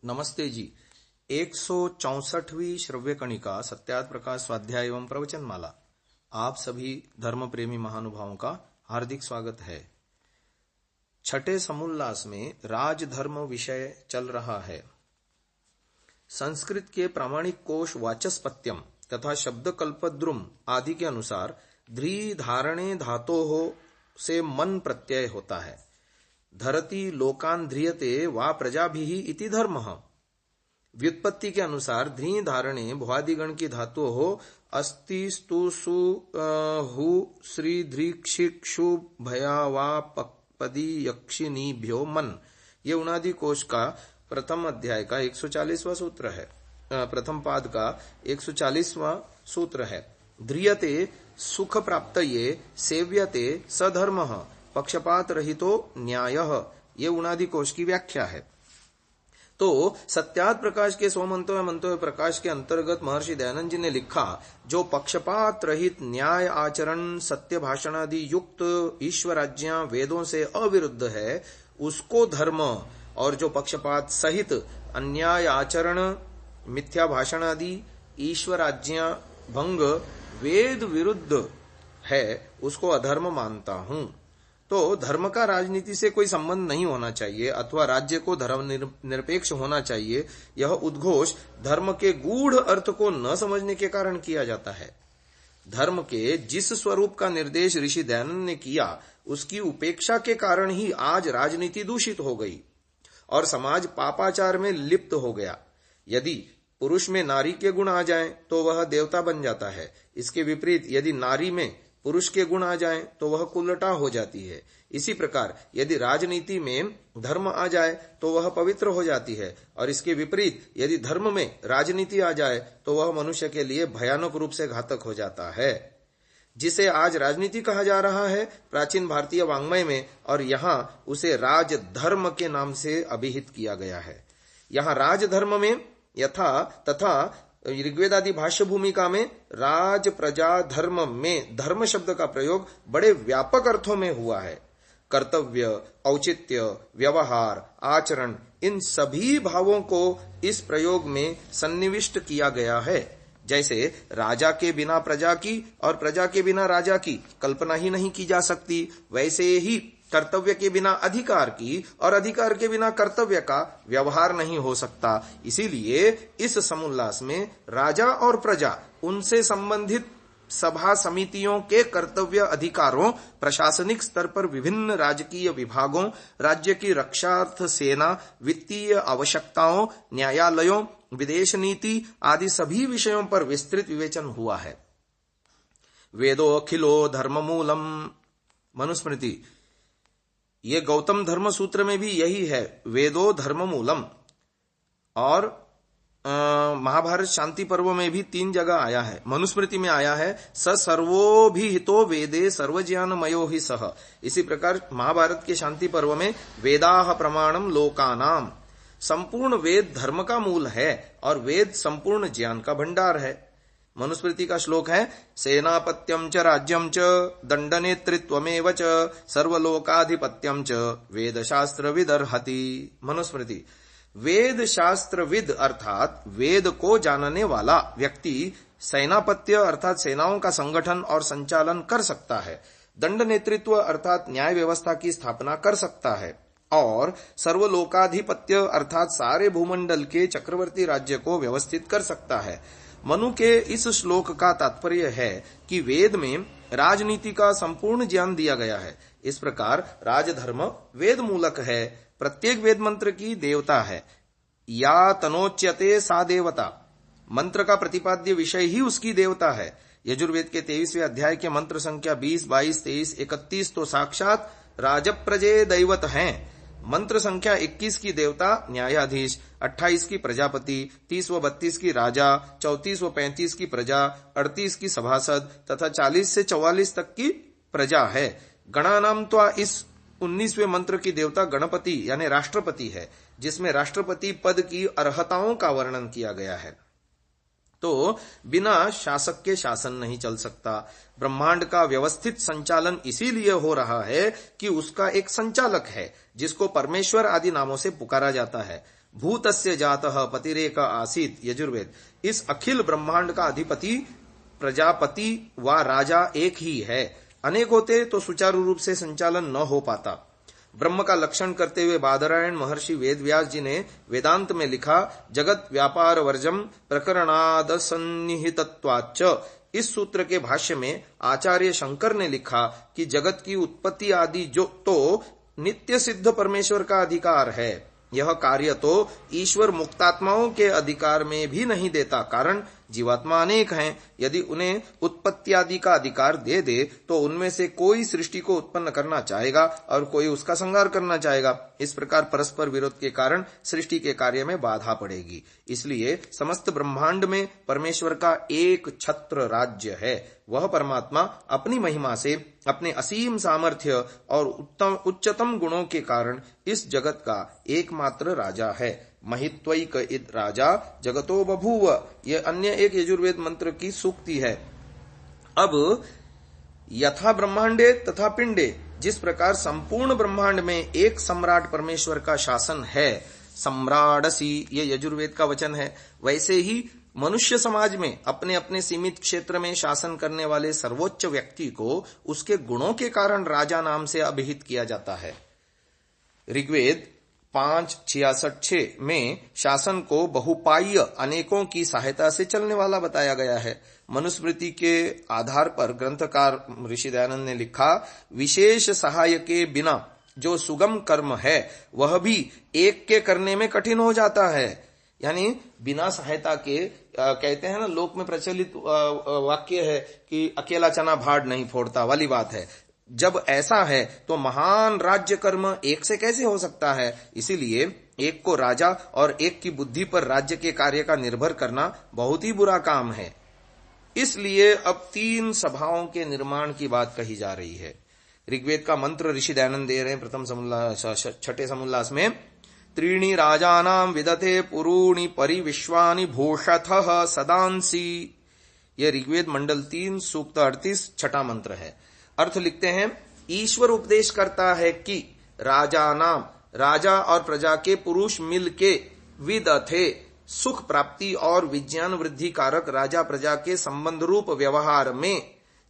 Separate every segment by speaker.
Speaker 1: नमस्ते जी। 164वीं श्रव्य कणिका सत्यार्थ प्रकाश स्वाध्याय एवं प्रवचन माला आप सभी धर्म प्रेमी महानुभावों का हार्दिक स्वागत है। छठे समुल्लास में राजधर्म विषय चल रहा है। संस्कृत के प्रामाणिक कोश वाचस्पत्यम तथा शब्द कल्पद्रुम आदि के अनुसार ध्री धारणे धातोः से मन प्रत्यय होता है। धरती लोकान ध्रियते वा प्रजाभिः इति धर्मः। व्युत्पत्ति के अनुसार ध्री धारणे भुआदिगण की धातु हो अस्ति स्तु सु हु श्री ध्री क्षिक्षु भया वा पदी यक्षिणीभ्यो मन। ये उनादि कोश का प्रथम अध्याय का 140वां सूत्र है। प्रथम पाद का 140वां सूत्र है। ध्रियते सुख प्राप्तये सेव्यते सधर्मः पक्षपात रहितो न्यायः। ये उनादि कोश की व्याख्या है। तो सत्यार्थ प्रकाश के मंतव्य प्रकाश के अंतर्गत महर्षि दयानंद जी ने लिखा, जो पक्षपात रहित न्याय आचरण सत्य भाषणादि युक्त ईश्वराज्ञा वेदों से अविरुद्ध है उसको धर्म, और जो पक्षपात सहित अन्याय आचरण मिथ्या भाषणादि ईश्वराज्ञा भंग वेद विरुद्ध है उसको अधर्म मानता हूं। तो धर्म का राजनीति से कोई संबंध नहीं होना चाहिए अथवा राज्य को धर्म निरपेक्ष होना चाहिए, यह उद्घोष धर्म के गूढ़ अर्थ को न समझने के कारण किया जाता है। धर्म के जिस स्वरूप का निर्देश ऋषि दयानंद ने किया उसकी उपेक्षा के कारण ही आज राजनीति दूषित हो गई और समाज पापाचार में लिप्त हो गया। यदि पुरुष में नारी के गुण आ जाएं तो वह देवता बन जाता है। इसके विपरीत यदि नारी में पुरुष के गुण आ जाएं तो वह कुलटा हो जाती है। इसी प्रकार यदि राजनीति में धर्म आ जाए तो वह पवित्र हो जाती है, और इसके विपरीत यदि धर्म में राजनीति आ जाए तो वह मनुष्य के लिए भयानक रूप से घातक हो जाता है। जिसे आज राजनीति कहा जा रहा है प्राचीन भारतीय वाङ्मय में, और यहाँ उसे राजधर्म के नाम से अभिहित किया गया है। यहाँ राजधर्म में यथा तथा ऋग्वेदादि भाष्य भूमिका में राज प्रजा धर्म में धर्म शब्द का प्रयोग बड़े व्यापक अर्थों में हुआ है। कर्तव्य, औचित्य, व्यवहार, आचरण, इन सभी भावों को इस प्रयोग में सन्निविष्ट किया गया है। जैसे राजा के बिना प्रजा की और प्रजा के बिना राजा की कल्पना ही नहीं की जा सकती, वैसे ही कर्तव्य के बिना अधिकार की और अधिकार के बिना कर्तव्य का व्यवहार नहीं हो सकता। इसीलिए इस समुल्लास में राजा और प्रजा, उनसे संबंधित सभा समितियों के कर्तव्य अधिकारों, प्रशासनिक स्तर पर विभिन्न राजकीय विभागों, राज्य की रक्षार्थ सेना, वित्तीय आवश्यकताओं, न्यायालयों, विदेश नीति आदि सभी विषयों पर विस्तृत विवेचन हुआ है। वेदो अखिलो धर्ममूलम मनुस्मृति, ये गौतम धर्म सूत्र में भी यही है, वेदो धर्ममूलम। और महाभारत शांति पर्व में भी 3 जगह आया है। मनुस्मृति में आया है स सर्वोभिहितो वेदे सर्वज्ञानमयो हि सह। इसी प्रकार महाभारत के शांति पर्व में वेदाः प्रमाणम लोकानाम, संपूर्ण वेद धर्म का मूल है और वेद संपूर्ण ज्ञान का भंडार है। मनुस्मृति का श्लोक है सेनापत्यम च राज्यम च दंडनेतृत्वमेव च सर्वलोकाधिपत्यम च वेद शास्त्र विदर्हति। मनुस्मृति, वेद शास्त्र विद अर्थात वेद को जानने वाला व्यक्ति सेनापत्य अर्थात सेनाओं का संगठन और संचालन कर सकता है, दंड नेतृत्व अर्थात न्याय व्यवस्था की स्थापना कर सकता है, और सर्वलोकाधिपत्य अर्थात सारे भूमंडल के चक्रवर्ती राज्य को व्यवस्थित कर सकता है। मनु के इस श्लोक का तात्पर्य है कि वेद में राजनीति का संपूर्ण ज्ञान दिया गया है। इस प्रकार राजधर्म वेद मूलक है, प्रत्येक वेद मंत्र की देवता है। या तनोच्यते सा देवता, मंत्र का प्रतिपाद्य विषय ही उसकी देवता है। यजुर्वेद के 23वें अध्याय के मंत्र संख्या 20, 22, 23, 31 तो साक्षात राजप्रजे दैवत हैं। मंत्र संख्या 21 की देवता न्यायाधीश, 28 की प्रजापति, 30 व 32 की राजा, 34 व 35 की प्रजा, 38 की सभासद तथा 40 से 44 तक की प्रजा है। गणानाम त्वा, इस 19वें मंत्र की देवता गणपति यानी राष्ट्रपति है, जिसमें राष्ट्रपति पद की अर्हताओं का वर्णन किया गया है। तो बिना शासक के शासन नहीं चल सकता। ब्रह्मांड का व्यवस्थित संचालन इसीलिए हो रहा है कि उसका एक संचालक है जिसको परमेश्वर आदि नामों से पुकारा जाता है। भूतस्य जातः पतिरेक आसीत, यजुर्वेद। इस अखिल ब्रह्मांड का अधिपति प्रजापति व राजा एक ही है। अनेक होते तो सुचारू रूप से संचालन न हो पाता। ब्रह्म का लक्षण करते हुए बादरायण महर्षि वेदव्यास जी ने वेदांत में लिखा, जगत व्यापार वर्जम प्रकरणाद सन्निहितत्वाच्च। इस सूत्र के भाष्य में आचार्य शंकर ने लिखा कि जगत की उत्पत्ति आदि जो तो नित्य सिद्ध परमेश्वर का अधिकार है, यह कार्य तो ईश्वर मुक्तात्माओं के अधिकार में भी नहीं देता, कारण जीवात्मा अनेक हैं। यदि उन्हें उत्पत्ति आदि का अधिकार दे दे तो उनमें से कोई सृष्टि को उत्पन्न करना चाहेगा और कोई उसका संहार करना चाहेगा। इस प्रकार परस्पर विरोध के कारण सृष्टि के कार्य में बाधा पड़ेगी। इसलिए समस्त ब्रह्मांड में परमेश्वर का एक छत्र राज्य है। वह परमात्मा अपनी महिमा से, अपने असीम सामर्थ्य और उच्चतम गुणों के कारण इस जगत का एकमात्र राजा है। महित्वैक इद राजा जगतो बभूव, यह अन्य एक यजुर्वेद मंत्र की सूक्ति है। अब यथा ब्रह्मांडे तथा पिंडे, जिस प्रकार संपूर्ण ब्रह्मांड में एक सम्राट परमेश्वर का शासन है, सम्राडसी ये यजुर्वेद का वचन है, वैसे ही मनुष्य समाज में अपने अपने सीमित क्षेत्र में शासन करने वाले सर्वोच्च व्यक्ति को उसके गुणों के कारण राजा नाम से अभिहित किया जाता है। ऋग्वेद 5:66 में शासन को बहुपाय्य अनेकों की सहायता से चलने वाला बताया गया है। मनुस्मृति के आधार पर ग्रंथकार ऋषि दयानंद ने लिखा, विशेष सहाय के बिना जो सुगम कर्म है वह भी एक के करने में कठिन हो जाता है। यानी बिना सहायता के, कहते हैं ना, लोक में प्रचलित वाक्य है कि अकेला चना भाड़ नहीं फोड़ता वाली बात है। जब ऐसा है तो महान राज्य कर्म एक से कैसे हो सकता है। इसीलिए एक को राजा और एक की बुद्धि पर राज्य के कार्य का निर्भर करना बहुत ही बुरा काम है। इसलिए अब 3 सभाओं के निर्माण की बात कही जा रही है। ऋग्वेद का मंत्र ऋषि दयानंद दे रहे हैं प्रथम छठे समुल्लास में, त्रीणि राजानां विदते पुरूणि परिविश्वानि भूषथः सदांसी। यह ऋग्वेद मंडल 3 सूक्त 38 छठा मंत्र है। अर्थ लिखते हैं, ईश्वर उपदेश करता है कि राजा और प्रजा के पुरुष मिलके विदथे सुख प्राप्ति और विज्ञान वृद्धि कारक राजा प्रजा के संबंध रूप व्यवहार में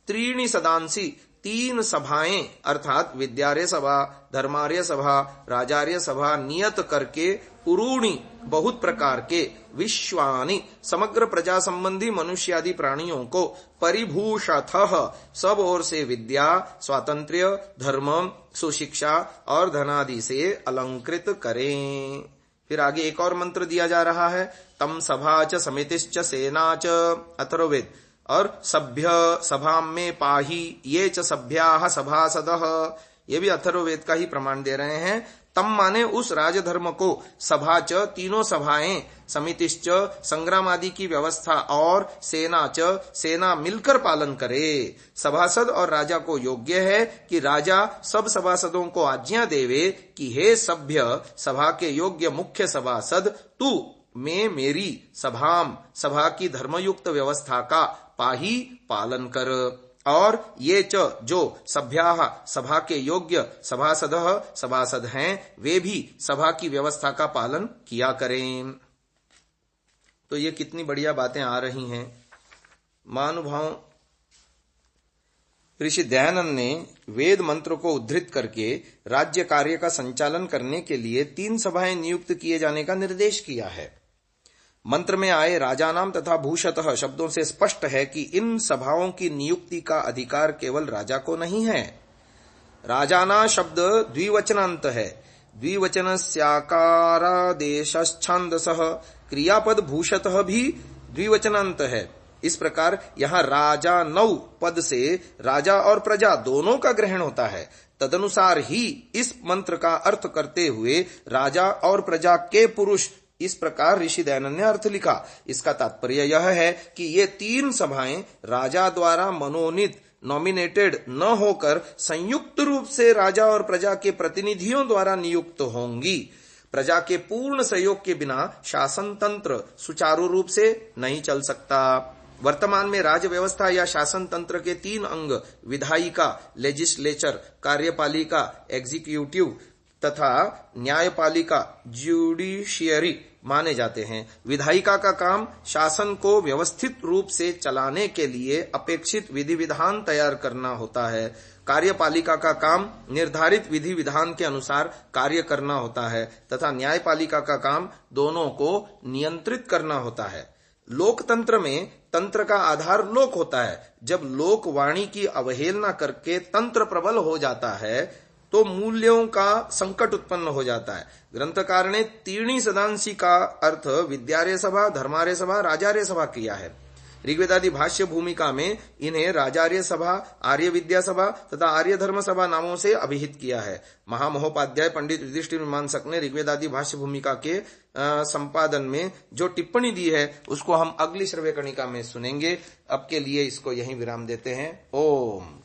Speaker 1: त्रीणि सदांसी 3 सभाएं अर्थात विद्यार्य सभा, धर्मार्य सभा, राजार्य सभा नियत करके पुरूणी बहुत प्रकार के, विश्वानि समग्र प्रजा संबंधी मनुष्यादि प्राणियों को, परिभूषथः सब ओर से विद्या, स्वातंत्र्य, धर्म, सुशिक्षा और धनादि से अलंकृत करें। फिर आगे एक और मंत्र दिया जा रहा है, तम सभा च समितिश्च सेना च, अथर्ववेद। और सभ्य सभा में पाही ये च सभ्याः सभासदः, ये भी अथर्ववेद का ही प्रमाण दे रहे हैं। तम माने उस राजधर्म को, सभा च तीनों सभाएं, समितिश्च संग्राम आदि की व्यवस्था और सेना च सेना मिलकर पालन करे। सभासद और राजा को योग्य है कि राजा सब सभासदों को आज्ञा देवे कि हे सभ्य सभा के योग्य मुख्य सभासद, तू में मेरी सभा की धर्मयुक्त व्यवस्था का पाही पालन कर। और ये च जो सभ्याः सभा के योग्य सभासद हैं, वे भी सभा की व्यवस्था का पालन किया करें। तो ये कितनी बढ़िया बातें आ रही हैं। महानुभाव ऋषि दयानंद ने वेद मंत्र को उद्धृत करके राज्य कार्य का संचालन करने के लिए 3 सभाएं नियुक्त किए जाने का निर्देश किया है। मंत्र में आए राजानाम तथा भूषतः शब्दों से स्पष्ट है कि इन सभाओं की नियुक्ति का अधिकार केवल राजा को नहीं है। राजाना शब्द द्विवचनांत है। द्विवचनस्याकारादेशच्छान्दसः, क्रियापद भूषतः भी द्विवचनांत है। इस प्रकार यहाँ राजा 9 पद से राजा और प्रजा दोनों का ग्रहण होता है। तदनुसार ही इस मंत्र का अर्थ करते हुए राजा और प्रजा के पुरुष, इस प्रकार ऋषि दयानंद ने अर्थ लिखा। इसका तात्पर्य यह है कि ये 3 सभाएं राजा द्वारा मनोनीत नॉमिनेटेड न होकर संयुक्त रूप से राजा और प्रजा के प्रतिनिधियों द्वारा नियुक्त होंगी। प्रजा के पूर्ण सहयोग के बिना शासन तंत्र सुचारू रूप से नहीं चल सकता। वर्तमान में राज्य व्यवस्था या शासन तंत्र के 3 अंग, विधायिका लेजिस्लेचर, कार्यपालिका एग्जीक्यूटिव तथा न्यायपालिका ज्यूडिशियरी माने जाते हैं। विधायिका का काम शासन को व्यवस्थित रूप से चलाने के लिए अपेक्षित विधि विधान तैयार करना होता है। कार्यपालिका का काम निर्धारित विधि विधान के अनुसार कार्य करना होता है तथा न्यायपालिका का काम दोनों को नियंत्रित करना होता है। लोकतंत्र में तंत्र का आधार लोक होता है। जब लोक वाणी की अवहेलना करके तंत्र प्रबल हो जाता है तो मूल्यों का संकट उत्पन्न हो जाता है। ग्रंथकार ने तीर्णी सदांशी का अर्थ विद्यार्य सभा, धर्मार्य सभा, राजार्य सभा किया है। ऋग्वेदादि भाष्य भूमिका में इन्हें राजार्य सभा, आर्य विद्या सभा तथा आर्य धर्म सभा नामों से अभिहित किया है। महामहोपाध्याय पंडित युधिष्ठिर मीमांसक ने ऋग्वेदादि भाष्य भूमिका के संपादन में जो टिप्पणी दी है उसको हम अगली श्रव्य कणिका में सुनेंगे। अब के लिए इसको यहीं विराम देते हैं। ओम।